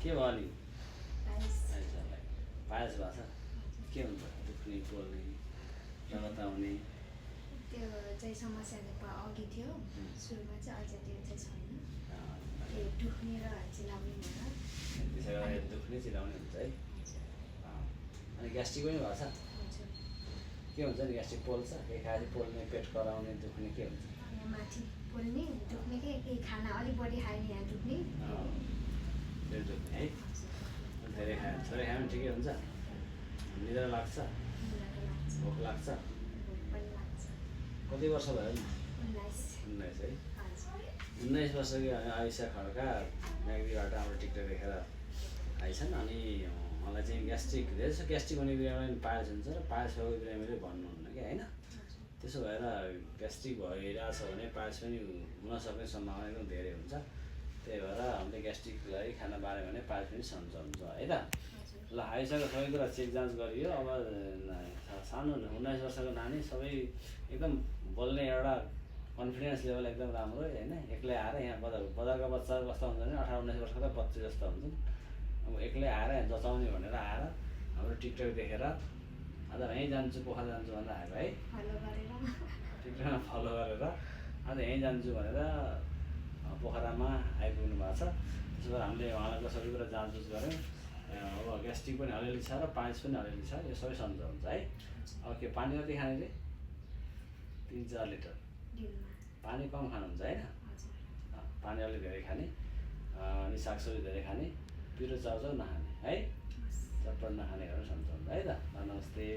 के भयो नि पाइस पायस भएको छ के हुन्छ दुख्ने पोल्ने रगत आउने त्यो चाहिँ समस्याले अघि थियो सुरुमा चाहिँ अझ त्यो चाहिँ छैन त्यो दुख्ने र चिलाउने भएर त्यसो गर्दा दुख्ने चिलाउने हुन्छ है अनि ग्यास्ट्रिक पनि भएको छ हजुर के हुन्छ नि ग्यास्ट्रिक पोल्छ केही खाएर पोल्ने पेट कराउने दुख्ने के हुन्छ यहाँ माथि पोल्ने दुख्ने केही खाना अलिक बढी खायो नि यहाँ दुख्ने पेट दुख्ने है हजुर धेरै खायो थोरै खायो भने ठिकै हुन्छ निद्रा लाग्छ निद्रा लाग्छ भोक लाग्छ भोक पनि लाग्छ कति वर्ष भयो नि 19 19 है हजुर 19 वर्षकी आयुषा खड्का म्याग्दीबाट हाम्रो टिकटक देखेर आइछन् अनि मलाई चाहिँ ग्यास्ट्रिक धेरै जस्तो ग्यास्ट्रिक हुने बिरामीलाई पनि पायल्स हुन्छ र पायल्स भएको बिरामीले भन्नुहुन्न कि होइन त्यसो भएर ग्यास्ट्रिक भइरहेछ भने पायल्स पनि हुनसक्ने सम्भावना एकदम धेरै हुन्छ त्यही भएर हामीले ग्यास्ट्रिकलाई खाना बाऱ्यो भने पायल्स पनि सन्चो हुन्छ है त ल आइसक्यो सबै कुरा चेक जाँच गरियो अब सानो 19 वर्षको नानी सबै एकदम बोल्ने एउटा कन्फिडेन्स लेभल एकदम राम्रो होइन एक्लै आएर यहाँ बजारका बच्चाहरू कस्तो हुन्छ भने 18-19 वर्षको त बच्चे जस्तो हुन्छन् अब एक्लै आएर यहाँ जचाउने भनेर आएर हाम्रो टिकटक देखेर आज यहीँ जान्छु पोखरा जान्छु भनेर आएको है फलो गरेर टिकटकमा फलो गरेर आज यहीँ जान्छु भनेर पोखरामा आइपुग्नु भएको छ त्यसो भएर हामीले उहाँहरूको सबै कुरा जाँचबुझ गऱ्यौँ अब ग्यास्ट्रिक पनि अलिअलि छ र पायल्स पनि अलिअलि छ यो सबै सन्चो हुन्छ है अब के पानी कति खाने चाहिँ 3-4 लिटर दिनमा पानी कम खानुहुन्छ होइन हजुर पानी अलिक धेरै खाने अनि सागसब्जी धेरै खाने पिरो चाउचाउ नखाने है हस् चटपट नखाने गरेर सन्चो हुन्छ है त ल नमस्ते